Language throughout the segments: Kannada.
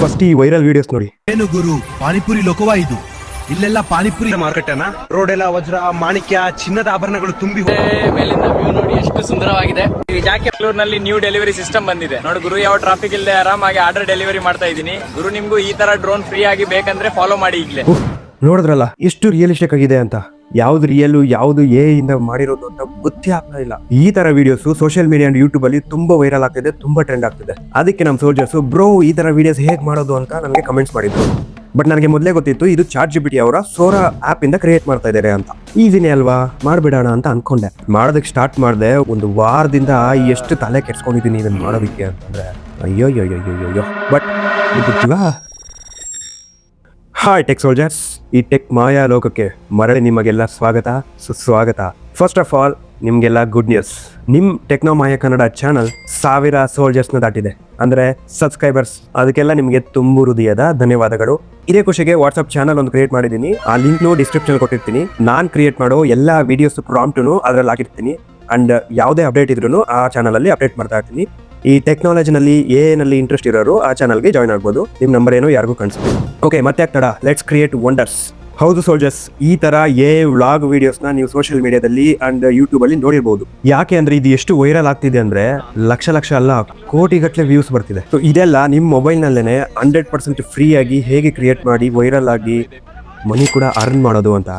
ಫಸ್ಟ್ ಈ ವೈರಲ್ ವಿಡಿಯೋಸ್ ನೋಡಿ. ಏನು ಗುರು, ಪಾನಿಪುರಿ ಲೋಕವಾ ಇದು? ಇಲ್ಲೆಲ್ಲ ಪಾನಿಪುರಿ ಮಾರ್ಕೆಟನ ರೋಡ್ ಎಲ್ಲ ವಜ್ರ ಮಾಣಿಕ್ಯ ಚಿನ್ನದ ಆಭರಣಗಳು ತುಂಬಿ ಮೇಲಿಂದ ವ್ಯೂ ನೋಡಿ ಎಷ್ಟು ಸುಂದರವಾಗಿದೆ. ಈ ಜಾಕೆಟ್ಲೂರ್ನಲ್ಲಿ ನ್ಯೂ ಡೆಲಿವರಿ ಸಿಸ್ಟಮ್ ಬಂದಿದೆ ನೋಡಿ ಗುರು. ಯಾವ ಟ್ರಾಫಿಕ್ ಇಲ್ಲದೆ ಆರಾಮಾಗಿ ಆರ್ಡರ್ ಡೆಲಿವರಿ ಮಾಡ್ತಾ ಇದ್ದೀನಿ ಗುರು. ನಿಮ್ಗೂ ಈ ತರ ಡ್ರೋನ್ ಫ್ರೀ ಆಗಿ ಬೇಕಂದ್ರೆ ಫಾಲೋ ಮಾಡಿ ಈಗಲೇ. ನೋಡಿದ್ರಲ್ಲ ಎಷ್ಟು ರಿಯಲಿಸ್ಟಿಕ್ ಆಗಿದೆ ಅಂತ. ಯಾವ್ದು ರಿಯಲ್ ಯಾವ್ದು ಇಂದ ಮಾಡಿರೋದು ಅಂತ ಗೊತ್ತೇ ಆಗ್ತಾ ಇಲ್ಲ. ಈ ತರ videos social media and YouTube ಅಲ್ಲಿ ತುಂಬಾ ವೈರಲ್ ಆಗ್ತಿದೆ, ತುಂಬಾ ಟ್ರೆಂಡ್ ಆಗ್ತಿದೆ. ಅದಕ್ಕೆ ನಮ್ಮ ಸೋಲ್ಜರ್ಸ್ ಬ್ರೋ ಈ ತರ ವಿಡಿಯೋಸ್ ಹೇಗ್ ಮಾಡೋದು ಅಂತ ನನಗೆ ಕಮೆಂಟ್ಸ್ ಮಾಡಿದ್ರು. ಬಟ್ ನನಗೆ ಮೊದಲೇ ಗೊತ್ತಿತ್ತು ಇದು ChatGPT ಅವರ ಸೋರಾ ಆಪ್ ಇಂದ ಕ್ರಿಯೇಟ್ ಮಾಡ್ತಾ ಇದ್ದಾರೆ ಅಂತ. ಈಸಿನೇ ಅಲ್ವಾ, ಮಾಡ್ಬಿಡೋಣ ಅಂತ ಅನ್ಕೊಂಡೆ. ಮಾಡೋದಕ್ಕೆ ಸ್ಟಾರ್ಟ್ ಮಾಡಿದೆ. ಒಂದು ವಾರದಿಂದ ಎಷ್ಟು ತಲೆ ಕೆಡ್ಸ್ಕೊಂಡಿದ್ದೀನಿ ಇದನ್ನ ಮಾಡೋದಕ್ಕೆ ಅಂತಂದ್ರೆ ಅಯ್ಯೋ. ಬಟ್ ಹಾಯ್ ಟೆಕ್ ಸೋಲ್ಜರ್ಸ್, ಈ ಟೆಕ್ ಮಾಯಾ ಲೋಕಕ್ಕೆ ಮರಳಿ ನಿಮಗೆಲ್ಲ ಸ್ವಾಗತ ಸುಸ್ವಾಗತ. ಫಸ್ಟ್ ಆಫ್ ಆಲ್ ನಿಮ್ಗೆಲ್ಲ ಗುಡ್ ನ್ಯೂಸ್. ನಿಮ್ ಟೆಕ್ನೋ ಮಾಯಾ ಕನ್ನಡ ಚಾನಲ್ 1000 ಸೋಲ್ಜರ್ಸ್ನ ದಾಟಿದೆ. ಅಂದ್ರೆ ಸಬ್ಸ್ಕ್ರೈಬರ್ಸ್. ಅದಕ್ಕೆಲ್ಲ ನಿಮ್ಗೆ ತುಂಬು ಹೃದಯದ ಧನ್ಯವಾದಗಳು. ಇದೇ ಖುಷಿಗೆ ವಾಟ್ಸ್ಆಪ್ ಚಾನಲ್ ಒಂದು ಕ್ರಿಯೇಟ್ ಮಾಡಿದ್ದೀನಿ. ಆ ಲಿಂಕ್ನು ಡಿಸ್ಕ್ರಿಪ್ಷನ್ ಕೊಟ್ಟಿರ್ತೀನಿ. ನಾನ್ ಕ್ರಿಯೇಟ್ ಮಾಡೋ ಎಲ್ಲಾ ವಿಡಿಯೋಸ್ ಪ್ರಾಂಪ್ಟನ್ನು ಅದ್ರಲ್ಲಿ ಹಾಕಿರ್ತೀನಿ. ಅಂಡ್ ಯಾವುದೇ ಅಪ್ಡೇಟ್ ಇದ್ರೂ ಆ ಚಾನಲ್ ಅಲ್ಲಿ ಅಪ್ಡೇಟ್ ಮಾಡ್ತಾ ಇರ್ತೀನಿ. ಈ ಟೆಕ್ನಾಲಜಿನಲ್ಲಿ ಏನಲ್ಲಿ ಇಂಟ್ರೆಸ್ಟ್ ಇರೋರು ಆ ಚಾನಲ್ಗೆ ಜಾಯ್ನ್ ಆಗ್ಬೋದು. ನಿಮ್ ನಂಬರ್ ಏನೋ ಯಾರಿಗೂ ಕಾಣಿಸ್ಬೋದು. ಓಕೆ, ಮತ್ತೆ ಆಗ್ತಾಡ ಲೆಟ್ಸ್ ಕ್ರಿಯೇಟ್ ವಂಡರ್ಸ್. ಹೌದು ಸೋಲ್ಜರ್ಸ್, ಈ ತರ ವ್ಲಾಗ್ ವಿಡಿಯೋಸ್ನ ನೀವು ಸೋಷಿಯಲ್ ಮೀಡಿಯಾದಲ್ಲಿ ಅಂಡ್ ಯೂಟ್ಯೂಬ್ ಅಲ್ಲಿ ನೋಡಿರ್ಬೋದು. ಯಾಕೆ ಅಂದ್ರೆ ಇದು ಎಷ್ಟು ವೈರಲ್ ಆಗ್ತಿದೆ ಅಂದ್ರೆ ಲಕ್ಷ ಅಲ್ಲ, ಕೋಟಿಗಟ್ಟಲೆ ವ್ಯೂಸ್ ಬರ್ತಿದೆ. ಸೊ ಇದೆಲ್ಲ ನಿಮ್ಮ ಮೊಬೈಲ್ ನಲ್ಲೇನೆ 100% ಫ್ರೀ ಆಗಿ ಹೇಗೆ ಕ್ರಿಯೇಟ್ ಮಾಡಿ ವೈರಲ್ ಆಗಿ ಮನಿ ಕೂಡ ಅರ್ನ್ ಮಾಡೋದು ಅಂತ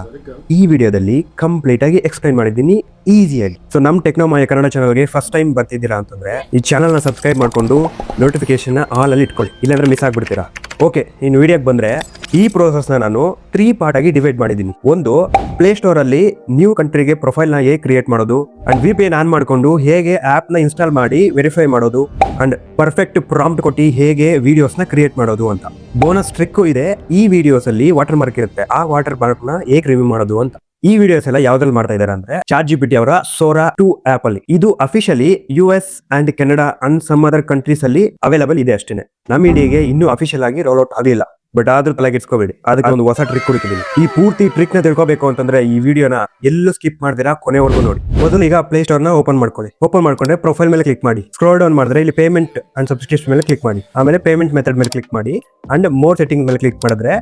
ಈ ವಿಡಿಯೋದಲ್ಲಿ ಕಂಪ್ಲೀಟ್ ಆಗಿ ಎಕ್ಸ್ಪ್ಲೈನ್ ಮಾಡಿದ್ದೀನಿ ಈಸಿಯಾಗಿ. ಸೊ ನಮ್ಮ ಟೆಕ್ನೋ ಮಾಯಾ ಕನ್ನಡ ಚಾನಲ್ಗೆ ಫಸ್ಟ್ ಟೈಮ್ ಬರ್ತಿದ್ದೀರಾ ಅಂತಂದ್ರೆ ಈ ಚಾನಲ್ನ ಸಬ್ಸ್ಕ್ರೈಬ್ ಮಾಡ್ಕೊಂಡು ನೋಟಿಫಿಕೇಶನ್ ಆಲ್ ಅಲ್ಲಿ ಇಟ್ಕೊಳ್ಳಿ, ಇಲ್ಲಾಂದ್ರೆ ಮಿಸ್ ಆಗ್ಬಿಡ್ತೀರಾ. ಓಕೆ, ಇನ್ನು ವಿಡಿಯೋಗೆ ಬಂದ್ರೆ ಈ ಪ್ರೋಸೆಸ್ನ ನಾನು 3 ಪಾರ್ಟ್ ಆಗಿ ಡಿವೈಡ್ ಮಾಡಿದ್ದೀನಿ. ಒಂದು, ಪ್ಲೇ ಸ್ಟೋರ್ ಅಲ್ಲಿ ನ್ಯೂ ಕಂಟ್ರಿಗೆ ಪ್ರೊಫೈಲ್ನ ಹೇಗೆ ಕ್ರಿಯೇಟ್ ಮಾಡೋದು ಅಂಡ್ VPN ಆನ್ ಮಾಡ್ಕೊಂಡು ಹೇಗೆ ಆಪ್ನ ಇನ್ಸ್ಟಾಲ್ ಮಾಡಿ ವೆರಿಫೈ ಮಾಡೋದು ಅಂಡ್ ಪರ್ಫೆಕ್ಟ್ ಪ್ರಾಂಪ್ಟ್ ಕೊಟ್ಟು ಹೇಗೆ ವಿಡಿಯೋಸ್ನ ಕ್ರಿಯೇಟ್ ಮಾಡೋದು ಅಂತ. ಬೋನಸ್ ಟ್ರಿಕ್ ಇದೆ. ಈ ವಿಡಿಯೋಸ್ ಅಲ್ಲಿ ವಾಟರ್ ಮಾರ್ಕ್ ಇರುತ್ತೆ, ಆ ವಾಟರ್ ಮಾರ್ಕ್ ನ ಹೇಗೆ ರಿವ್ಯೂ ಮಾಡೋದು ಅಂತ. ಈ ವಿಡಿಯೋಸ್ ಎಲ್ಲ ಯಾವ್ದ್ರಲ್ಲಿ ಮಾಡ್ತಾ ಇದ್ದಾರೆ ಅಂದ್ರೆ ChatGPT ಅವರ ಸೋರಾ 2 ಆಪ್ ಅಲ್ಲಿ. ಇದು officially US and Canada and some other countries ಅಲ್ಲಿ ಅವೈಲಬಲ್ ಇದೆ ಅಷ್ಟೇನೆ. ನಮ್ಮ ಇಂಡಿಯಾಗೆ ಇನ್ನೂ ಅಫಿಷಿಯಲ್ ಆಗಿ ರೋಲ್ ಔಟ್ ಆಗಿಲ್ಲ. ಬಟ್ ಆದ್ರೂ ತಲೆಗೆ ಇಟ್ಕೋಬೇಡಿ, ಅದಕ್ಕೆ ಒಂದು ಹೊಸ ಟ್ರಿಕ್ ಕೊಡ್ತಿದ್ದೀನಿ. ಈ ಪೂರ್ತಿ ಟ್ರಿಕ್ ನ ತಿಳ್ಕೋಬೇಕು ಅಂತಂದ್ರೆ ಈ ವಿಡಿಯೋನ ಎಲ್ಲೂ ಸ್ಕಿಪ್ ಮಾಡ್ದಿರಾ ಕೊನೆವರೆಗೂ ನೋಡಿ. ಮೊದಲು ಈಗ ಪ್ಲೇ ಸ್ಟೋರ್ ನ ಓಪನ್ ಮಾಡ್ಕೊಳ್ಳಿ. ಓಪನ್ ಮಾಡ್ಕೊಂಡ್ರೆ ಪ್ರೊಫೈಲ್ ಮೇಲೆ ಕ್ಲಿಕ್ ಮಾಡಿ. ಸ್ಕ್ರೋಲ್ ಡೌನ್ ಮಾಡಿದ್ರೆ ಇಲ್ಲಿ ಪೇಮೆಂಟ್ ಅಂಡ್ ಸಬ್ಸ್ಕ್ರಿಪ್ಷನ್ ಮೇಲೆ ಕ್ಲಿಕ್ ಮಾಡಿ. ಆಮೇಲೆ ಪೇಮೆಂಟ್ ಮೆಥಡ್ ಮೇಲೆ ಕ್ಲಿಕ್ ಮಾಡಿ ಅಂಡ್ ಮೋರ್ ಸೆಟ್ಟಿಂಗ್ ಮೇಲೆ ಕ್ಲಿಕ್ ಮಾಡಿದ್ರೆ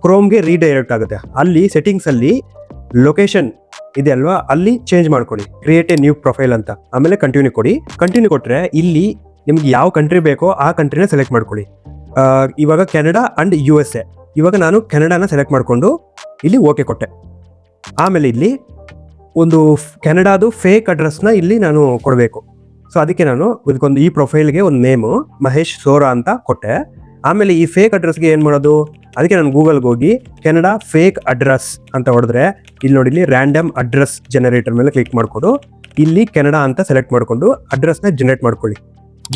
ಕ್ರೋಮ್ಗೆ ರೀಡೈರೆಕ್ಟ್ ಆಗುತ್ತೆ. ಅಲ್ಲಿ ಸೆಟ್ಟಿಂಗ್ಸ್ ಅಲ್ಲಿ ಲೊಕೇಶನ್ ಇದೆ ಅಲ್ವಾ, ಅಲ್ಲಿ ಚೇಂಜ್ ಮಾಡ್ಕೊಳ್ಳಿ, ಕ್ರಿಯೇಟ್ ಎ ನ್ಯೂ ಪ್ರೊಫೈಲ್ ಅಂತ. ಆಮೇಲೆ ಕಂಟಿನ್ಯೂ ಕೊಡಿ. ಕಂಟಿನ್ಯೂ ಕೊಟ್ರೆ ಇಲ್ಲಿ ನಿಮ್ಗೆ ಯಾವ ಕಂಟ್ರಿ ಬೇಕೋ ಆ ಕಂಟ್ರಿನ ಸೆಲೆಕ್ಟ್ ಮಾಡ್ಕೊಳ್ಳಿ. ಇವಾಗ ಕೆನಡಾ ಅಂಡ್ USA. ಇವಾಗ ನಾನು ಕೆನಡಾನ ಸೆಲೆಕ್ಟ್ ಮಾಡಿಕೊಂಡು ಇಲ್ಲಿ ಓಕೆ ಕೊಟ್ಟೆ. ಆಮೇಲೆ ಇಲ್ಲಿ ಒಂದು ಕೆನಡಾದು ಫೇಕ್ ಅಡ್ರೆಸ್ನ ಇಲ್ಲಿ ನಾನು ಕೊಡಬೇಕು. ಸೊ ಅದಕ್ಕೆ ನಾನು ಇದಕ್ಕೊಂದು ಈ ಪ್ರೊಫೈಲ್ಗೆ ಒಂದು ನೇಮು ಮಹೇಶ್ ಸೋರಾ ಅಂತ ಕೊಟ್ಟೆ. ಆಮೇಲೆ ಈ ಫೇಕ್ ಅಡ್ರೆಸ್ಗೆ ಏನು ಮಾಡೋದು, ಅದಕ್ಕೆ ನಾನು ಗೂಗಲ್ಗೆ ಹೋಗಿ ಕೆನಡಾ ಫೇಕ್ ಅಡ್ರೆಸ್ ಅಂತ ಹೊಡೆದ್ರೆ ಇಲ್ಲಿ ನೋಡಿ, ಇಲ್ಲಿ ರ್ಯಾಂಡಮ್ ಅಡ್ರೆಸ್ ಜನರೇಟರ್ ಮೇಲೆ ಕ್ಲಿಕ್ ಮಾಡಿಕೊಂಡು ಇಲ್ಲಿ ಕೆನಡಾ ಅಂತ ಸೆಲೆಕ್ಟ್ ಮಾಡಿಕೊಂಡು ಅಡ್ರೆಸ್ನ ಜನರೇಟ್ ಮಾಡ್ಕೊಳ್ಳಿ.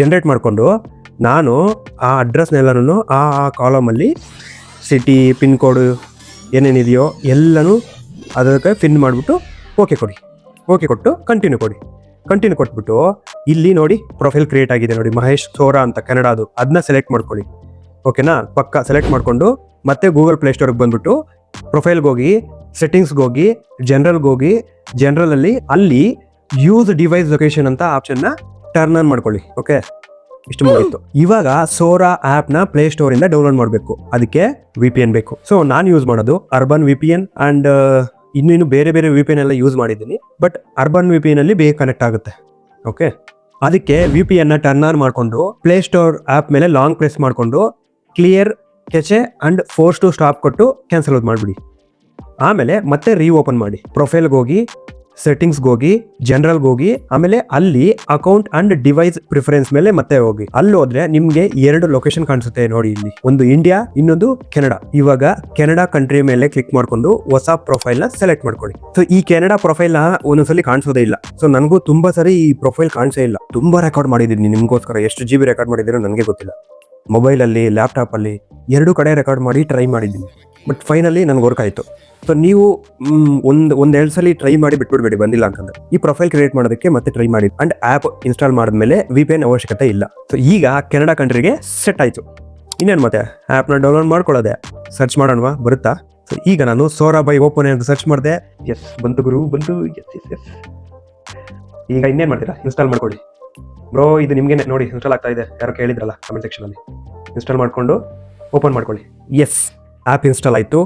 ಜನರೇಟ್ ಮಾಡಿಕೊಂಡು ನಾನು ಆ ಅಡ್ರೆಸ್ನೆಲ್ಲನೂ ಆ ಕಾಲಮಲ್ಲಿ ಸಿಟಿ ಪಿನ್ ಕೋಡು ಏನೇನಿದೆಯೋ ಎಲ್ಲನೂ ಅದಕ್ಕೆ ಫಿನ್ ಮಾಡಿಬಿಟ್ಟು ಓಕೆ ಕೊಡಿ. ಓಕೆ ಕೊಟ್ಟು ಕಂಟಿನ್ಯೂ ಕೊಡಿ. ಕಂಟಿನ್ಯೂ ಕೊಟ್ಬಿಟ್ಟು ಇಲ್ಲಿ ನೋಡಿ ಪ್ರೊಫೈಲ್ ಕ್ರಿಯೇಟ್ ಆಗಿದೆ ನೋಡಿ, ಮಹೇಶ್ ಸೋರಾ ಅಂತ ಕೆನಡಾದು. ಅದನ್ನ ಸೆಲೆಕ್ಟ್ ಮಾಡ್ಕೊಳ್ಳಿ. ಓಕೆನಾ, ಪಕ್ಕ ಸೆಲೆಕ್ಟ್ ಮಾಡಿಕೊಂಡು ಮತ್ತೆ ಗೂಗಲ್ ಪ್ಲೇ ಸ್ಟೋರ್ಗೆ ಬಂದ್ಬಿಟ್ಟು ಪ್ರೊಫೈಲ್ಗೆ ಹೋಗಿ ಸೆಟ್ಟಿಂಗ್ಸ್ಗೆ ಹೋಗಿ ಜನರಲ್ಗೆ ಹೋಗಿ ಜನರಲಲ್ಲಿ ಅಲ್ಲಿ ಯೂಸ್ ಡಿವೈಸ್ ಲೊಕೇಶನ್ ಅಂತ ಆಪ್ಷನ್ನ ಟರ್ನ್ ಆನ್ ಮಾಡ್ಕೊಳ್ಳಿ. ಓಕೆ, ಇಷ್ಟು ಮುಗಿತ್ತು. ಇವಾಗ ಸೋರಾ ಆಪ್ ನ ಪ್ಲೇ ಸ್ಟೋರ್ ಇಂದ ಡೌನ್ಲೋಡ್ ಮಾಡಬೇಕು. ಅದಕ್ಕೆ VPN ಬೇಕು. ಸೊ ನಾನು ಯೂಸ್ ಮಾಡೋದು ಅರ್ಬನ್ VPN ಅಂಡ್ ಇನ್ನು ಬೇರೆ VPN ಎಲ್ಲ ಯೂಸ್ ಮಾಡಿದ್ದೀನಿ. ಬಟ್ ಅರ್ಬನ್ VPN ಅಲ್ಲಿ ಬೇಗ ಕನೆಕ್ಟ್ ಆಗುತ್ತೆ. ಓಕೆ, ಅದಕ್ಕೆ VPN ನ ಟರ್ನ್ ಆನ್ ಮಾಡ್ಕೊಂಡು ಪ್ಲೇ ಸ್ಟೋರ್ ಆಪ್ ಮೇಲೆ ಲಾಂಗ್ ಪ್ರೆಸ್ ಮಾಡ್ಕೊಂಡು clear cache and force to stop ಕೊಟ್ಟು ಕ್ಯಾನ್ಸಲ್ ಮಾಡಿಬಿಡಿ. ಆಮೇಲೆ ಮತ್ತೆ ಓಪನ್ ಮಾಡಿ. ಪ್ರೊಫೈಲ್ಗೆ ಹೋಗಿ ಸೆಟ್ಟಿಂಗ್ಸ್ಗೆ ಹೋಗಿ ಜನರಲ್ಗೆ ಹೋಗಿ ಆಮೇಲೆ ಅಲ್ಲಿ ಅಕೌಂಟ್ ಅಂಡ್ ಡಿವೈಸ್ ಪ್ರಿಫರೆನ್ಸ್ ಮೇಲೆ ಮತ್ತೆ ಹೋಗಿ. ಅಲ್ಲಿ ಹೋದ್ರೆ ನಿಮ್ಗೆ 2 ಲೊಕೇಶನ್ ಕಾಣಿಸುತ್ತೆ ನೋಡಿ, ಇಲ್ಲಿ ಒಂದು ಇಂಡಿಯಾ, ಇನ್ನೊಂದು ಕೆನಡಾ. ಇವಾಗ ಕೆನಡಾ ಕಂಟ್ರಿ ಮೇಲೆ ಕ್ಲಿಕ್ ಮಾಡ್ಕೊಂಡು ಹೊಸ ಪ್ರೊಫೈಲ್ ನ ಸೆಲೆಕ್ಟ್ ಮಾಡ್ಕೊಳ್ಳಿ. ಸೊ ಈ ಕೆನಡಾ ಪ್ರೊಫೈಲ್ ನ ಒಂದೊಂದ್ಸಲಿ ಕಾಣಿಸೋದೇ ಇಲ್ಲ. ಸೊ ನನಗೂ ತುಂಬಾ ಸರಿ ಈ ಪ್ರೊಫೈಲ್ ಕಾಣಿಸೇ ಇಲ್ಲ. ತುಂಬಾ ರೆಕಾರ್ಡ್ ಮಾಡಿದ್ದೀನಿ ನಿಮ್ಗೋಸ್ಕರ. ಎಷ್ಟು GB ರೆಕಾರ್ಡ್ ಮಾಡಿದ್ದೀರೋ ನನಗೆ ಗೊತ್ತಿಲ್ಲ. ಮೊಬೈಲ್ ಅಲ್ಲಿ, ಲ್ಯಾಪ್ಟಾಪ್ ಅಲ್ಲಿ 2 ಕಡೆ ರೆಕಾರ್ಡ್ ಮಾಡಿ ಟ್ರೈ ಮಾಡಿದ್ದೀನಿ. ಬಟ್ ಫೈನಲಿ ನನ್ಗೆ ವರ್ಕ್ ಆಯ್ತು. ಸೊ ನೀವು ಒಂದೆರಡು ಸಲ ಟ್ರೈ ಮಾಡಿ ಬಿಟ್ಬಿಡ್ಬೇಡಿ ಬಂದಿಲ್ಲ ಅಂತಂದ್ರೆ. ಈ ಪ್ರೊಫೈಲ್ ಕ್ರಿಯೇಟ್ ಮಾಡೋದಕ್ಕೆ ಮತ್ತೆ ಟ್ರೈ ಮಾಡಿ ಅಂಡ್ ಆ್ಯಪ್ ಇನ್ಸ್ಟಾಲ್ ಮಾಡಿದ್ಮೇಲೆ VPN ಅವಶ್ಯಕತೆ ಇಲ್ಲ. ಸೊ ಈಗ ಕೆನಡಾ ಕಂಟ್ರಿಗೆ ಸೆಟ್ ಆಯ್ತು. ಇನ್ನೇನು ಮತ್ತೆ ಆ್ಯಪ್ನ ಡೌನ್ಲೋಡ್ ಮಾಡ್ಕೊಳ್ಳೋದೆ. ಸರ್ಚ್ ಮಾಡೋಣವಾ, ಬರುತ್ತಾ? ಸೊ ಈಗ ನಾನು ಸೋರಾ ಬೈ ಓಪನ್ ಅಂತ ಸರ್ಚ್ ಮಾಡಿದೆ. ಎಸ್ ಬಂತು ಗುರು, ಬಂತು. ಎಸ್. ಈಗ ಇನ್ನೇನು ಮಾಡ್ತೀರಾ, ಇನ್ಸ್ಟಾಲ್ ಮಾಡ್ಕೊಳ್ಳಿ. ಬ್ರೋ ಇದು ನಿಮಗೆ ನೋಡಿ ಇನ್ಸ್ಟಾಲ್ ಆಗ್ತಾ ಇದೆ, ಯಾರು ಕೇಳಿದ್ರಲ್ಲ ಕಮೆಂಟ್ ಸೆಕ್ಷನ್ ಅಲ್ಲಿ. ಇನ್ಸ್ಟಾಲ್ ಮಾಡ್ಕೊಂಡು ಓಪನ್ ಮಾಡ್ಕೊಳ್ಳಿ. ಎಸ್, ಆ್ಯಪ್ ಇನ್ಸ್ಟಾಲ್ ಆಯಿತು.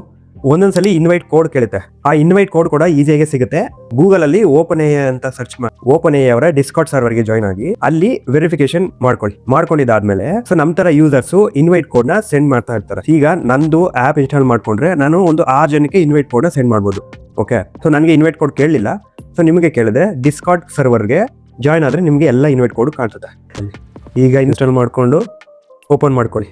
ಒಂದೊಂದ್ಸಲಿ ಇನ್ವೈಟ್ ಕೋಡ್ ಕೇಳುತ್ತೆ. ಆ ಇನ್ವೈಟ್ ಕೋಡ್ ಕೂಡ ಈಸಿಯಾಗಿ ಸಿಗುತ್ತೆ. ಗೂಗಲ್ ಅಲ್ಲಿ ಓಪನ್ ಎ ಅಂತ ಸರ್ಚ್ ಮಾಡಿ ಓಪನ್ ಎ ಅವರ ಡಿಸ್ಕಾರ್ಡ್ ಸರ್ವರ್ಗೆ ಜಾಯ್ನ್ ಆಗಿ ಅಲ್ಲಿ ವೆರಿಫಿಕೇಶನ್ ಮಾಡ್ಕೊಂಡಿದ್ದಾದ್ಮೇಲೆ ಸೊ ನಮ್ಮ ತರ ಯೂಸರ್ಸ್ ಇನ್ವೈಟ್ ಕೋಡ್ ನ ಸೆಂಡ್ ಮಾಡ್ತಾ ಇರ್ತಾರೆ. ಈಗ ನಂದು ಆ್ಯಪ್ ಇನ್ಸ್ಟಾಲ್ ಮಾಡ್ಕೊಂಡ್ರೆ ನಾನು ಒಂದು 6 ಜನಕ್ಕೆ ಇನ್ವೈಟ್ ಕೋಡ್ ನ ಸೆಂಡ್ ಮಾಡ್ಬೋದು. ಓಕೆ, ಸೊ ನನಗೆ ಇನ್ವೈಟ್ ಕೋಡ್ ಕೇಳಲಿಲ್ಲ, ಸೊ ನಿಮಗೆ ಕೇಳಿದೆ ಡಿಸ್ಕಾರ್ಡ್ ಸರ್ವರ್ಗೆ ಜಾಯ್ನ್ ಆದ್ರೆ ನಿಮಗೆ ಎಲ್ಲ ಇನ್ವೈಟ್ ಕೋಡ್ ಕಾಣ್ತದೆ. ಈಗ ಇನ್ಸ್ಟಾಲ್ ಮಾಡ್ಕೊಂಡು ಓಪನ್ ಮಾಡ್ಕೊಳ್ಳಿ.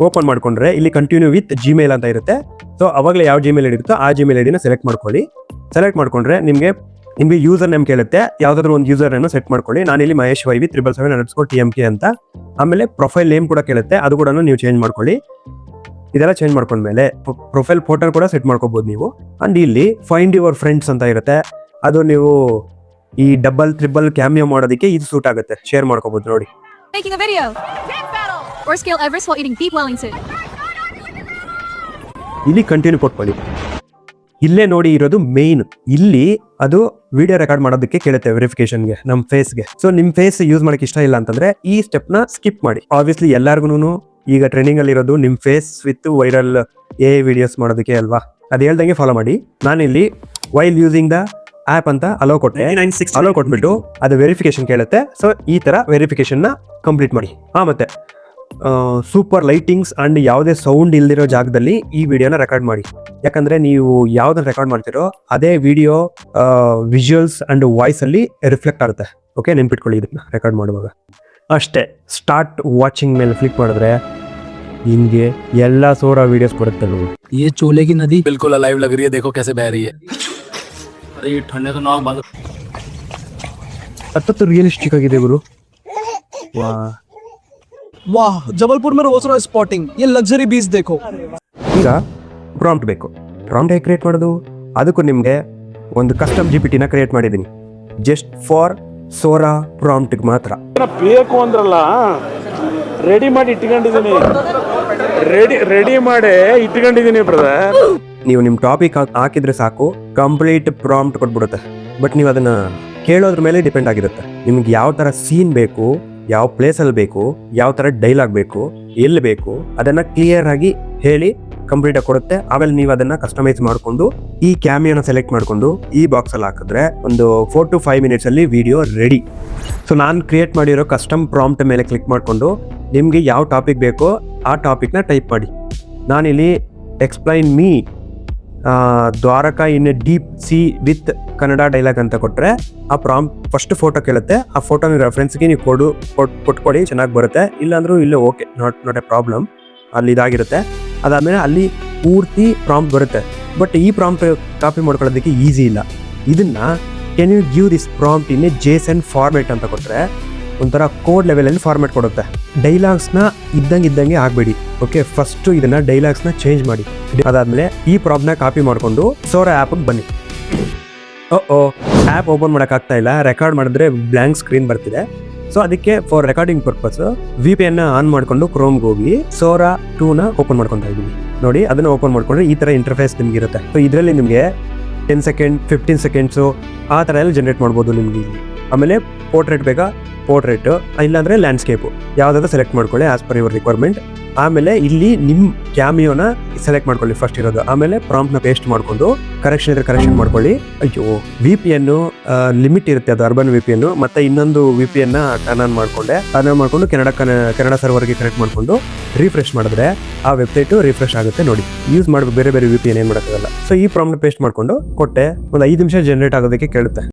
ಓಪನ್ ಮಾಡ್ಕೊಂಡ್ರೆ ಇಲ್ಲಿ ಕಂಟಿನ್ಯೂ ವಿತ್ ಜಿಮೇಲ್ ಅಂತ ಇರುತ್ತೆ. ಸೊ ಅವಾಗಲೇ ಯಾವ ಜಿಮೇಲ್ ಐಡಿ ಇರುತ್ತೋ ಆ ಜಿಮೇಲ್ ಐಡಿನ ಸೆಲೆಕ್ಟ್ ಮಾಡ್ಕೊಳ್ಳಿ. ಸೆಲೆಕ್ಟ್ ಮಾಡ್ಕೊಂಡ್ರೆ ನಿಮಗೆ ಯೂಸರ್ ನೇಮ್ ಕೇಳುತ್ತೆ. ಯಾವ್ದಾದ್ರು ಒಂದು ಯೂಸರ್ ನೇಮ್ ಸೆಟ್ ಮಾಡ್ಕೊಳ್ಳಿ. ನಾನಿಲ್ಲಿ ಮಹೇಶ್ YV 777_TMK ಅಂತ. ಆಮೇಲೆ ಪ್ರೊಫೈಲ್ ನೇಮ್ ಕೂಡ ಕೇಳುತ್ತೆ, ಅದು ಕೂಡ ನೀವು ಚೇಂಜ್ ಮಾಡ್ಕೊಳ್ಳಿ. ಇದೆಲ್ಲ ಚೇಂಜ್ ಮಾಡ್ಕೊಂಡ್ಮೇಲೆ ಪ್ರೊಫೈಲ್ ಫೋಟೋ ಕೂಡ ಸೆಟ್ ಮಾಡ್ಕೋಬಹುದು ನೀವು. ಅಂಡ್ ಇಲ್ಲಿ ಫೈಂಡ್ ಯುವರ್ ಫ್ರೆಂಡ್ಸ್ ಅಂತ ಇರುತ್ತೆ. ಅದು ನೀವು ಈ ಡಬಲ್ ಟ್ರಿಬಲ್ ಕ್ಯಾಮಿಯೋ ಮಾಡೋದಕ್ಕೆ ಇದು ಸೂಟ್ ಆಗುತ್ತೆ. ಶೇರ್ ಮಾಡ್ಕೋಬಹುದು ನೋಡಿ. Making a video. Or scale Everest while eating beef Wellington. ಇಲ್ಲಿ ಕಂಟಿನ್ಯೂ ಕೊಟ್ಕೊಳ್ಳಿ. ಇಲ್ಲೇ ನೋಡಿ ಇರೋದು ಮೇನ್. ಇಲ್ಲಿ ಅದು ವಿಡಿಯೋ ರೆಕಾರ್ಡ್ ಮಾಡೋದಕ್ಕೆ ಕೇಳುತ್ತೆ ವೆರಿಫಿಕೇಶನ್ಗೆ ನಮ್ಮ ಫೇಸ್ಗೆ. ಸೊ ನಿಮ್ ಫೇಸ್ ಯೂಸ್ ಮಾಡಕ್ಕೆ ಇಷ್ಟ ಇಲ್ಲ ಅಂತಂದ್ರೆ ಈ ಸ್ಟೆಪ್ ನ ಸ್ಕಿಪ್ ಮಾಡಿ. ಆಬ್ವಿಯಸ್ಲಿ ಎಲ್ಲಾರ್ಗು ಈಗ ಟ್ರೆಂಡಿಂಗ್ ಅಲ್ಲಿ ಇರೋದು ನಿಮ್ ಫೇಸ್ ವಿತ್ ವೈರಲ್ ವಿಡಿಯೋಸ್ ಮಾಡೋದಕ್ಕೆ ಅಲ್ವಾ. ಅದು ಹೇಳ್ದಂಗೆ ಫಾಲೋ ಮಾಡಿ. ನಾನಿಲ್ಲಿ ವೈಲ್ ಯೂಸಿಂಗ್ ದ ಆಪ್ ಅಂತ ಅಲೋ ಕೊಟ್ಟೆ. ಅಲೋ ಕೊಟ್ಬಿಟ್ಟು ಅದು ವೆರಿಫಿಕೇಶನ್ ಕೇಳುತ್ತೆ. ಸೊ ಈ ತರ ವೆರಿಫಿಕೇಶನ್ ನ ಕಂಪ್ಲೀಟ್ ಮಾಡಿ. ಮತ್ತೆ ಸೂಪರ್ ಲೈಟಿಂಗ್ಸ್ ಅಂಡ್ ಯಾವುದೇ ಸೌಂಡ್ ಇಲ್ದಿರೋ ಜಾಗದಲ್ಲಿ ಈ ವಿಡಿಯೋನ ರೆಕಾರ್ಡ್ ಮಾಡಿ. ಯಾಕಂದ್ರೆ ನೀವು ಯಾವ್ದನ್ನ ರೆಕಾರ್ಡ್ ಮಾಡ್ತಿರೋ ಅದೇ ವಿಡಿಯೋ ವಿಜುವಲ್ಸ್ ಅಂಡ್ ವಾಯ್ಸ್ ಅಲ್ಲಿ ರಿಫ್ಲೆಕ್ಟ್ ಆಗುತ್ತೆ. ಓಕೆ, ನೆನ್ಪಿಟ್ಕೊಳ್ಳಿ ಇದನ್ನ ರೆಕಾರ್ಡ್ ಮಾಡುವಾಗ. ಅಷ್ಟೇ, ಸ್ಟಾರ್ಟ್ ವಾಚಿಂಗ್ ಮೇಲೆ ಕ್ಲಿಕ್ ಮಾಡಿದ್ರೆ ನಿಮ್ಗೆ ಎಲ್ಲಾ ಸೋರಾ ವಿಡಿಯೋಸ್ ಬರುತ್ತೆ. ये चोले की नदी बिल्कुल अलाइव लग रही है, देखो कैसे बह रही है. अरे ये ठंडे तो नाक बंद. ಅತ್ತತ್ತು ರಿಯಲಿಸ್ಟಿಕ್ ಆಗಿದೆ ಗುರು. ವಾ, वाह, जबलपुर में रोज रोज स्पॉटिंग. ये लग्जरी बीच देखो. ಈಗ ಪ್ರಾಂಪ್ಟ್ ಬೇಕು. ಪ್ರಾಂಪ್ಟ್ ಹೇಗೆ ಕ್ರಿಯೇಟ್ ಮಾಡೋದು? ಅದಕ್ಕೂ ನಿಮಗೆ ಒಂದು ಕಸ್ಟಮ್ GPT ನ ಕ್ರಿಯೇಟ್ ಮಾಡಿದ್ದೀನಿ, ಜಸ್ಟ್ ಫಾರ್ ಸೋರಾ ಪ್ರಾಂಪ್ಟ್ಗೆ ಮಾತ್ರ. ಬೇಕು ಅಂದ್ರಲ್ಲ, ರೆಡಿ ಮಾಡಿ ಇಟ್ಕೊಂಡಿದ್ದೀನಿ. ರೆಡಿ ಮಾಡಿ ಇಟ್ಕೊಂಡಿದ್ದೀನಿ ಬ್ರದರ್. ನೀವು ನಿಮ್ಮ ಟಾಪಿಕ್ ಹಾಕಿದ್ರೆ ಸಾಕು, ಕಂಪ್ಲೀಟ್ ಪ್ರಾಂಪ್ಟ್ ಕೊಟ್ಬಿಡುತ್ತೆ. ಬಟ್ ನೀವು ಅದನ್ನ ಕೇಳೋದ್ರ ಮೇಲೆ ಡಿಪೆಂಡ್ ಆಗಿರುತ್ತೆ. ನಿಮ್ಗೆ ಯಾವ ಥರ ಸೀನ್ ಬೇಕು, ಯಾವ ಪ್ಲೇಸಲ್ಲಿ ಬೇಕು, ಯಾವ ಥರ ಡೈಲಾಗ್ ಬೇಕು, ಎಲ್ಲಿ ಬೇಕು, ಅದನ್ನ ಕ್ಲಿಯರ್ ಆಗಿ ಹೇಳಿ ಕಂಪ್ಲೀಟ್ ಆಗಿ ಕೊಡುತ್ತೆ. ಆಮೇಲೆ ನೀವು ಅದನ್ನ ಕಸ್ಟಮೈಸ್ ಮಾಡ್ಕೊಂಡು ಈ ಕ್ಯಾಮಿಯೋನ ಸೆಲೆಕ್ಟ್ ಮಾಡ್ಕೊಂಡು ಈ ಬಾಕ್ಸ್ ಅಲ್ಲಿ ಹಾಕಿದ್ರೆ ಒಂದು 4 to 5 minutes ಅಲ್ಲಿ ವಿಡಿಯೋ ರೆಡಿ. ಸೊ ನಾನು ಕ್ರಿಯೇಟ್ ಮಾಡಿರೋ ಕಸ್ಟಮ್ ಪ್ರಾಂಪ್ಟ್ ಮೇಲೆ ಕ್ಲಿಕ್ ಮಾಡಿಕೊಂಡು ನಿಮಗೆ ಯಾವ ಟಾಪಿಕ್ ಬೇಕೋ ಆ ಟಾಪಿಕ್ನ ಟೈಪ್ ಮಾಡಿ. ನಾನಿಲ್ಲಿ explain me Dwaraka in deep ಸಿ ವಿತ್ ಕನ್ನಡ ಡೈಲಾಗ್ ಅಂತ ಕೊಟ್ಟರೆ ಆ ಪ್ರಾಂಪ್ಟ್ ಫಸ್ಟ್ ಫೋಟೋ ಕೇಳುತ್ತೆ. ಆ ಫೋಟೋ ರೆಫರೆನ್ಸ್ಗೆ ನೀವು ಕೊಟ್ಕೊಡಿ, ಚೆನ್ನಾಗಿ ಬರುತ್ತೆ. ಇಲ್ಲಾಂದ್ರೂ ಇಲ್ಲೇ ಓಕೆ, ನಾಟ್ ಎ ಪ್ರಾಬ್ಲಮ್. ಅಲ್ಲಿ ಇದಾಗಿರುತ್ತೆ. ಅದಾದಮೇಲೆ ಅಲ್ಲಿ ಪೂರ್ತಿ ಪ್ರಾಂಪ್ಟ್ ಬರುತ್ತೆ. ಬಟ್ ಈ ಪ್ರಾಂಪ್ಟ್ ಕಾಪಿ ಮಾಡ್ಕೊಳ್ಳೋದಕ್ಕೆ ಈಸಿ ಇಲ್ಲ. ಇದನ್ನ can you give this prompt in a JSON format ಅಂತ ಕೊಟ್ಟರೆ ಒಂಥರ ಕೋಡ್ ಲೆವೆಲಲ್ಲಿ ಫಾರ್ಮೆಟ್ ಕೊಡುತ್ತೆ. ಡೈಲಾಗ್ಸ್ನ ಇದ್ದಂಗೆ ಆಗಬೇಡಿ. ಓಕೆ, ಫಸ್ಟು ಇದನ್ನ ಡೈಲಾಗ್ಸ್ನ ಚೇಂಜ್ ಮಾಡಿ. ಅದಾದಮೇಲೆ ಈ ಪ್ರಾಂಪ್ಟ್ನ ಕಾಪಿ ಮಾಡಿಕೊಂಡು ಸೋರಾ ಆ್ಯಪಿಗೆ ಬನ್ನಿ. ಆ್ಯಪ್ ಓಪನ್ ಮಾಡೋಕ್ಕಾಗ್ತಾ ಇಲ್ಲ, ರೆಕಾರ್ಡ್ ಮಾಡಿದ್ರೆ ಬ್ಲ್ಯಾಂಕ್ ಸ್ಕ್ರೀನ್ ಬರ್ತಿದೆ. ಸೊ ಅದಕ್ಕೆ for recording purpose VPN on ಮಾಡಿಕೊಂಡು ಕ್ರೋಮ್ಗೆ ಹೋಗಿ ಸೋರಾ 2ನ ಓಪನ್ ಮಾಡ್ಕೊತಾ ಇದ್ದೀವಿ ನೋಡಿ. ಅದನ್ನ ಓಪನ್ ಮಾಡ್ಕೊಂಡ್ರೆ ಈ ಥರ ಇಂಟರ್ಫೇಸ್ ನಿಮ್ಗೆ ಇರುತ್ತೆ. ಸೊ ಇದರಲ್ಲಿ ನಿಮಗೆ 10 ಸೆಕೆಂಡ್ 15 ಸೆಕೆಂಡ್ಸು ಆ ಥರ ಎಲ್ಲ ಜನರೇಟ್ ಮಾಡ್ಬೋದು ನಿಮ್ಗೆ ಇಲ್ಲಿ. ಆಮೇಲೆ ಪೋರ್ಟ್ರೇಟ್ ಬೇಕಾ ಪೋರ್ಟ್ರೇಟ್, ಇಲ್ಲಾಂದರೆ ಲ್ಯಾಂಡ್ಸ್ಕೇಪು, ಯಾವುದಾದ್ರೂ ಸೆಲೆಕ್ಟ್ ಮಾಡ್ಕೊಳ್ಳಿ ಆಸ್ ಪರ್ ಯುವರ್ ರಿಕ್ವೈರ್ಮೆಂಟ್. ಆಮೇಲೆ ಇಲ್ಲಿ ನಿಮ್ಮ ಕ್ಯಾಮಿಯೋನ ಸೆಲೆಕ್ಟ್ ಮಾಡ್ಕೊಳ್ಳಿ ಫಸ್ಟ್ ಇರೋದು. ಆಮೇಲೆ ಪ್ರಾಂಪ್ಟ್ನ ಪೇಸ್ಟ್ ಮಾಡಿಕೊಂಡು ಕರೆಕ್ಷನ್ ಇದ್ರೆ ಕರೆಕ್ಷನ್ ಮಾಡ್ಕೊಳ್ಳಿ. ಅಯ್ಯೋ, VPN ಲಿಮಿಟ್ ಇರುತ್ತೆ, ಅದು ಅರ್ಬನ್ VPN. ಮತ್ತೆ ಇನ್ನೊಂದು VPN ಟರ್ನ್ ಆನ್ ಮಾಡಿಕೊಂಡು ಕನ್ನಡ ಸರ್ವರ್ಗೆ ಕನೆಕ್ಟ್ ಮಾಡಿಕೊಂಡು ರಿಫ್ರೆಶ್ ಮಾಡಿದ್ರೆ ಆ ವೆಬ್ಸೈಟ್ ರಿಫ್ರೆಶ್ ಆಗುತ್ತೆ ನೋಡಿ. ಯೂಸ್ ಮಾಡಬೇಕು, ಬೇರೆ VPN ಏನು ಮಾಡೋಕ್ಕಾಗಲ್ಲ. ಸೊ ಈ ಪ್ರಾಂಪ್ಟ್ನ ಪೇಸ್ಟ್ ಮಾಡಿಕೊಂಡು ಕೊಟ್ಟೆ, ಒಂದು 5 ನಿಮಿಷ ಜನರೇಟ್ ಆಗೋದಕ್ಕೆ ಕೇಳುತ್ತೆ.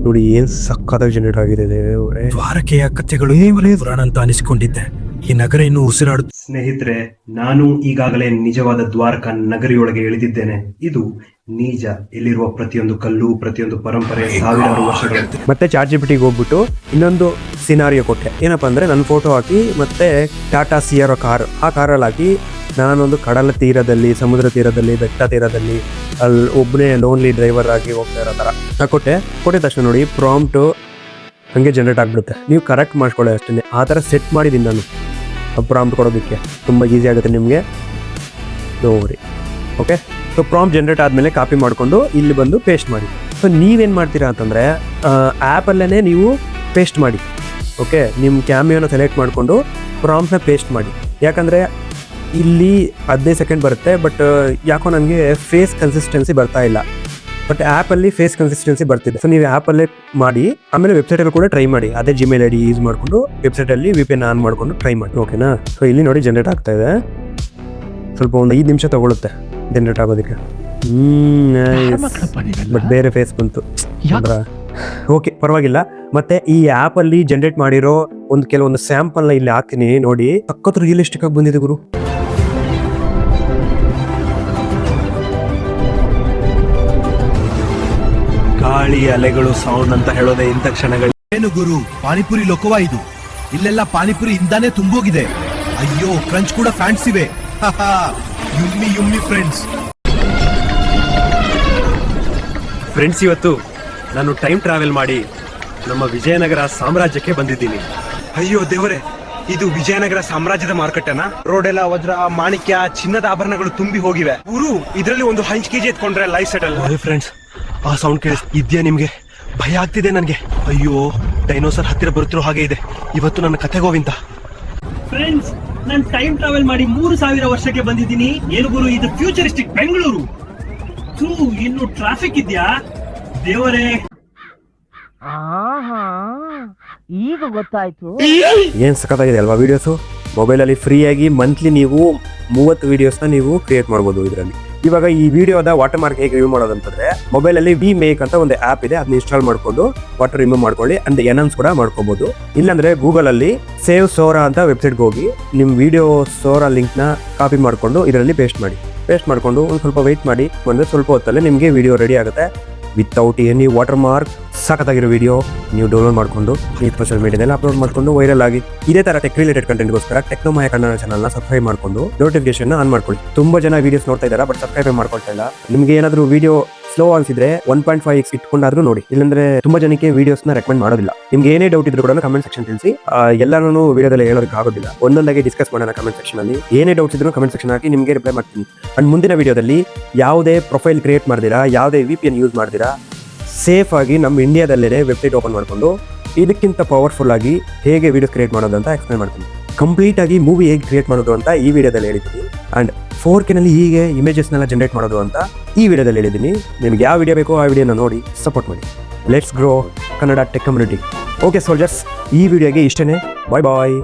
ನೋಡಿ ಏನ್ ಸಕ್ಕತ್ತಾಗಿ ಜನರೇಟ್ ಆಗಿದೆ. ದ್ವಾರಕೆಯ ಕಥೆಗಳು ಪುರಾಣ ಅಂತ ಅನಿಸಿಕೊಂಡಿದ್ದೆ. ಈ ನಗರ ಇನ್ನು ಉಸಿರಾಡು. ಸ್ನೇಹಿತರೆ, ನಾನು ಈಗಾಗಲೇ ನಿಜವಾದ ದ್ವಾರಕಾ ನಗರಿಯೊಳಗೆ ಇಳಿದಿದ್ದೇನೆ. ಇದು ನಿಜ. ಇಲ್ಲಿರುವ ಪ್ರತಿಯೊಂದು ಕಲ್ಲು, ಪ್ರತಿಯೊಂದು ಪರಂಪರೆ ಸಾವಿರಾರು ವರ್ಷಗಳ. ಮತ್ತೆ ChatGPTಗೆ ಹೋಗ್ಬಿಟ್ಟು ಇನ್ನೊಂದು ಸಿನಾರಿಯೋ ಕೊಟ್ಟೆ. ಏನಪ್ಪಾ ಅಂದ್ರೆ ನನ್ನ ಫೋಟೋ ಹಾಕಿ ಮತ್ತೆ ಟಾಟಾ ಸಿಯರೋ ಕಾರ್, ಆ ಕಾರಲ್ಲಿ ಹಾಕಿ ನಾನೊಂದು ಕಡಲ ತೀರದಲ್ಲಿ, ಸಮುದ್ರ ತೀರದಲ್ಲಿ, ಬೆಟ್ಟ ತೀರದಲ್ಲಿ ಅಲ್ಲಿ ಒಬ್ಬನೇ ಲೋನ್ಲಿ ಡ್ರೈವರ್ ಆಗಿ ಹೋಗ್ತಾ ಇರೋ ಥರ ಕೊಟ್ಟಿದ ತಕ್ಷಣ ನೋಡಿ ಪ್ರಾಂಪ್ಟು ಹಂಗೆ ಜನರೇಟ್ ಆಗಿಬಿಡುತ್ತೆ. ನೀವು ಕರೆಕ್ಟ್ ಮಾಡ್ಕೊಳ್ಳಿ ಅಷ್ಟೇ. ಆ ಥರ ಸೆಟ್ ಮಾಡಿದ್ದೀನಿ ನಾನು ಪ್ರಾಂಪ್ಟ್ ಕೊಡೋದಕ್ಕೆ. ತುಂಬ ಈಸಿ ಆಗುತ್ತೆ ನಿಮಗೆ, no worry. Okay. So prompt generate ಆದಮೇಲೆ ಕಾಪಿ ಮಾಡಿಕೊಂಡು ಇಲ್ಲಿ ಬಂದು ಪೇಸ್ಟ್ ಮಾಡಿ. ಸೊ ನೀವೇನು ಮಾಡ್ತೀರಾ ಅಂತಂದರೆ ಆ್ಯಪಲ್ಲೇ ನೀವು ಪೇಸ್ಟ್ ಮಾಡಿ. ಓಕೆ, ನಿಮ್ಮ ಕ್ಯಾಮಿಯೋನ ಸೆಲೆಕ್ಟ್ ಮಾಡಿಕೊಂಡು ಪ್ರಾಂಪ್ಟ್ನ ಪೇಸ್ಟ್ ಮಾಡಿ. ಯಾಕಂದರೆ ಇಲ್ಲಿ 15 ಸೆಕೆಂಡ್ ಬರುತ್ತೆ, ಬಟ್ ಯಾಕೋ ನನಗೆ ಫೇಸ್ ಕನ್ಸಿಸ್ಟೆನ್ಸಿ ಬರ್ತಾ ಇಲ್ಲ. ಬಟ್ ಆ್ಯಪಲ್ಲಿ ಫೇಸ್ ಕನ್ಸಿಸ್ಟೆನ್ಸಿ ಬರ್ತಿದೆ. ಸೊ ನೀವು ಆ್ಯಪಲ್ಲೇ ಮಾಡಿ, ಆಮೇಲೆ ವೆಬ್ಸೈಟಲ್ಲಿ ಕೂಡ ಟ್ರೈ ಮಾಡಿ. ಅದೇ ಜಿಮೇಲ್ ID ಯೂಸ್ ಮಾಡಿಕೊಂಡು ವೆಬ್ಸೈಟಲ್ಲಿ VPN ಆನ್ ಮಾಡಿಕೊಂಡು ಟ್ರೈ ಮಾಡಿ. ಓಕೆನಾ? ಸೊ ಇಲ್ಲಿ ನೋಡಿ ಜನರೇಟ್ ಆಗ್ತಾ ಇದೆ. ಸ್ವಲ್ಪ ಒಂದು 5 ನಿಮಿಷ ತಗೊಳುತ್ತೆ ಜನರೇಟ್ ಆಗೋದಕ್ಕೆ. ಬಟ್ ಬೇರೆ ಫೇಸ್ ಬಂತು. ಓಕೆ, ಪರವಾಗಿಲ್ಲ. ಮತ್ತೆ ಈ ಆ್ಯಪಲ್ಲಿ ಜನರೇಟ್ ಮಾಡಿರೋ ಕೆಲವೊಂದು ಸ್ಯಾಂಪಲ್ನ ಇಲ್ಲಿ ಹಾಕ್ತೀನಿ ನೋಡಿ. ಸಖತ್ ರಿಯಲಿಸ್ಟಿಕ್ ಆಗಿ ಬಂದಿದೆ ಗುರು. ಗಾಳಿ ಅಲೆಗಳು ಸೌಂಡ್ ಅಂತ ಹೇಳೋದೇ ಇಂಥ ಕ್ಷಣಗಳು. ಏನು ಗುರು, ಪಾನಿಪುರಿ ಲೋಕವಾ ಇದು? ಇಲ್ಲೆಲ್ಲ ಪಾನಿಪುರಿ ಇಂದಾನೆ ತುಂಬೋಗಿದೆ. ಅಯ್ಯೋ, ಕ್ರಂಚ್ ಕೂಡ ಫ್ಯಾನ್ಸ್ ಇವೆ. ಯುಮ್ಮಿ ಯುಮ್ಮಿ ಫ್ರೆಂಡ್ಸ್. ಇವತ್ತು ನಾನು ಟೈಮ್ ಟ್ರಾವೆಲ್ ಮಾಡಿ ನಮ್ಮ ವಿಜಯನಗರ ಸಾಮ್ರಾಜ್ಯಕ್ಕೆ ಬಂದಿದ್ದೀನಿ. ಅಯ್ಯೋ ದೇವರೇ, ಇದು ವಿಜಯನಗರ ಸಾಮ್ರಾಜ್ಯದ ಮಾರುಕಟ್ಟೆನಾ? ರೋಡೆಲ್ಲ ವಜ್ರ, ಮಾಣಿಕ್ಯ, ಚಿನ್ನದ ಆಭರಣಗಳು ತುಂಬಿ ಹೋಗಿವೆ. ಗುರು, ಇದರಲ್ಲಿ ಒಂದು 5 kg ಎತ್ಕೊಂಡ್ರೆ ಲೈಫ್ ಸೆಟಲ್. ಫ್ರೆಂಡ್ಸ್, ಆ ಸೌಂಡ್ ಇದೆಯಾ ನಿಮ್ಗೆ? ಭಯ ಆಗ್ತಿದೆ ನನಗೆ. ಅಯ್ಯೋ, ಡೈನೋಸರ್ ಹತ್ತಿರ ಬರುತ್ತಿರೋ ಹಾಗೆ ಇದೆ. ಇವತ್ತು ನನ್ನ ಕಥೆ ಗೋವಿಂದ. ಫ್ರೆಂಡ್ಸ್, ನಾನು ಟೈಮ್ ಟ್ರಾವೆಲ್ ಮಾಡಿ 3000 ವರ್ಷಕ್ಕೆ ಬಂದಿದ್ದೀನಿ. ಏನು ಗುರು, ಇದು ಫ್ಯೂಚರಿಸ್ಟಿಕ್ ಬೆಂಗಳೂರು. ಇನ್ನು ಟ್ರಾಫಿಕ್ ಇದೆಯಾ ದೇವರೇ? ಈಗ ಗೊತ್ತಾಯ್ತು. ಏನು ಸಖತ್ತಾಗಿದೆ ಅಲ್ವಾ ವಿಡಿಯೋಸು? ಮೊಬೈಲಲ್ಲಿ ಫ್ರೀಯಾಗಿ ಮಂತ್ಲಿ ನೀವು 30 ವೀಡಿಯೋಸ್ನ ನೀವು ಕ್ರಿಯೇಟ್ ಮಾಡ್ಬೋದು ಇದರಲ್ಲಿ. ಇವಾಗ ಈ ವಿಡಿಯೋದ ವಾಟರ್ ಮಾರ್ಕ್ ಹೇಗೆ ರಿಮೂವ್ ಮಾಡೋದಂತಂದ್ರೆ, ಮೊಬೈಲಲ್ಲಿ VMake ಅಂತ ಒಂದು ಆ್ಯಪ್ ಇದೆ, ಅದನ್ನ ಇನ್ಸ್ಟಾಲ್ ಮಾಡ್ಕೊಂಡು ವಾಟರ್ ರಿಮೂವ್ ಮಾಡ್ಕೊಳ್ಳಿ. ಅಂಡ್ ಎನೌನ್ಸ್ ಕೂಡ ಮಾಡ್ಕೋಬಹುದು. ಇಲ್ಲಾಂದ್ರೆ ಗೂಗಲಲ್ಲಿ ಸೇವ್ ಸೋರಾ ಅಂತ ವೆಬ್ಸೈಟ್ಗೆ ಹೋಗಿ ನಿಮ್ಮ ವಿಡಿಯೋ ಸೋರಾ ಲಿಂಕ್ನ ಕಾಪಿ ಮಾಡಿಕೊಂಡು ಇದರಲ್ಲಿ ಪೇಸ್ಟ್ ಮಾಡಿಕೊಂಡು ಒಂದು ಸ್ವಲ್ಪ ವೆಯ್ಟ್ ಮಾಡಿ. ಬಂದರೆ ಸ್ವಲ್ಪ ಹೊತ್ತಲ್ಲೇ ನಿಮಗೆ ವಿಡಿಯೋ ರೆಡಿ ಆಗುತ್ತೆ ವಿತೌಟ್ ಎನಿ ವಾಟರ್ ಮಾರ್ಕ್. ಸಖತ್ತಾಗಿರೋ ವಿಡಿಯೋ ನೀವು ಡೌನ್ಲೋಡ್ ಮಾಡಿಕೊಂಡು ಈ ಸೋಷಿಯಲ್ ಮೀಡಿಯಾದಲ್ಲಿ ಅಪ್ಲೋಡ್ ಮಾಡಿಕೊಂಡು ವೈರಲ್ ಆಗಿ ಇದೇ ತರ ಟೆಕ್ ರಿಲೇಟೆಡ್ ಕಂಟೆಂಟ್ಗೋಸ್ಕರ ಟೆಕ್ನೋಮಾಯ ಕನ್ನಡ ಚಾನಲ್ನ ಸಬ್ಸ್ಕ್ರೈಬ್ ಮಾಡಿಕೊಂಡು ನೋಟಿಫಿಕೇಶನ್ ಆನ್ ಮಾಡ್ಕೊಳ್ಳಿ. ತುಂಬಾ ಜನ ವಿಡಿಯೋಸ್ ನೋಡ್ತಾ ಇದ್ದಾರೆ, ಬಟ್ ಸಬ್ಸ್ಕ್ರೈಬ್ ಮಾಡ್ಕೊಳ್ತಾ ಇಲ್ಲ. ನಿಮಗೆ ಏನಾದರೂ ವಿಡಿಯೋ ಸ್ಲೋ ಅನ್ಸಿದ್ರೆ 1.5x ಇಟ್ಕೊಂಡಾದ್ರೂ ನೋಡಿ. ಇಲ್ಲಾಂದ್ರೆ ತುಂಬಾ ಜನಕ್ಕೆ ವಿಡಿಯೋಸ್ನ ರೆಕಮೆಂಡ್ ಮಾಡೋದಿಲ್ಲ. ನಿಮ್ಗೆ ಏನೇ ಡೌಟ್ ಇದ್ರು ಕೂಡ ಕಮೆಂಟ್ ಸೆಕ್ಷನ್ ತಿಳಿಸಿ. ಎಲ್ಲಾನು ವಿಡಿಯೋದಲ್ಲಿ ಹೇಳೋದಕ್ಕೆ ಆಗೋದಿಲ್ಲ, ಒಂದೊಂದಾಗಿ ಡಿಸ್ಕಸ್ ಮಾಡೋಣ ಕಮೆಂಟ್ ಸೆಕ್ಷನ್ ಅಲ್ಲಿ. ಏನೇ ಡೌಟ್ಸ್ ಇದ್ರು ಕಮೆಂಟ್ ಸೆಕ್ಷನ್ ಹಾಕಿ, ನಿಮಗೆ ರಿಪ್ಲೈ ಮಾಡ್ತೀನಿ. ಅಂಡ್ ಮುಂದಿನ ವಿಡಿಯೋದಲ್ಲಿ ಯಾವುದೇ ಪ್ರೊಫೈಲ್ ಕ್ರಿಯೇಟ್ ಮಾಡ್ದಿರಾ, ಯಾವುದೇ VPN ಯೂಸ್ ಮಾಡ್ದಿರಾ, ಸೇಫ್ ಆಗಿ ನಮ್ಮ ಇಂಡಿಯಾದಲ್ಲೇ ವೆಬ್ಸೈಟ್ ಓಪನ್ ಮಾಡಿಕೊಂಡು ಇದಕ್ಕಿಂತ ಪವರ್ಫುಲ್ ಆಗಿ ಹೇಗೆ ವಿಡಿಯೋಸ್ ಕ್ರಿಯೇಟ್ ಮಾಡೋದು ಅಂತ ಎಕ್ಸ್ಪ್ಲೈನ್ ಮಾಡ್ತೀನಿ. ಕಂಪ್ಲೀಟ್ ಆಗಿ ಮೂವಿ ಹೇಗೆ ಕ್ರಿಯೇಟ್ ಮಾಡೋದು ಅಂತ ಈ ವಿಡಿಯೋದಲ್ಲಿ ಹೇಳಿದ್ದೀನಿ. ಅಂಡ್ 4K ನಲ್ಲಿ ಹೀಗೆ ಇಮೇಜಸ್ನೆಲ್ಲ ಜನರೇಟ್ ಮಾಡೋದು ಅಂತ ಈ ವಿಡಿಯೋದಲ್ಲಿ ಹೇಳಿದ್ದೀನಿ. ನಿಮ್ಗೆ ಯಾವ ವಿಡಿಯೋ ಬೇಕೋ ಆ ವಿಡಿಯೋನ ನೋಡಿ ಸಪೋರ್ಟ್ ಮಾಡಿ. Let's grow Kannada tech community. Okay soldiers, ಈ ವಿಡಿಯೋಗೆ ಇಷ್ಟೇ. ಬಾಯ್ ಬಾಯ್.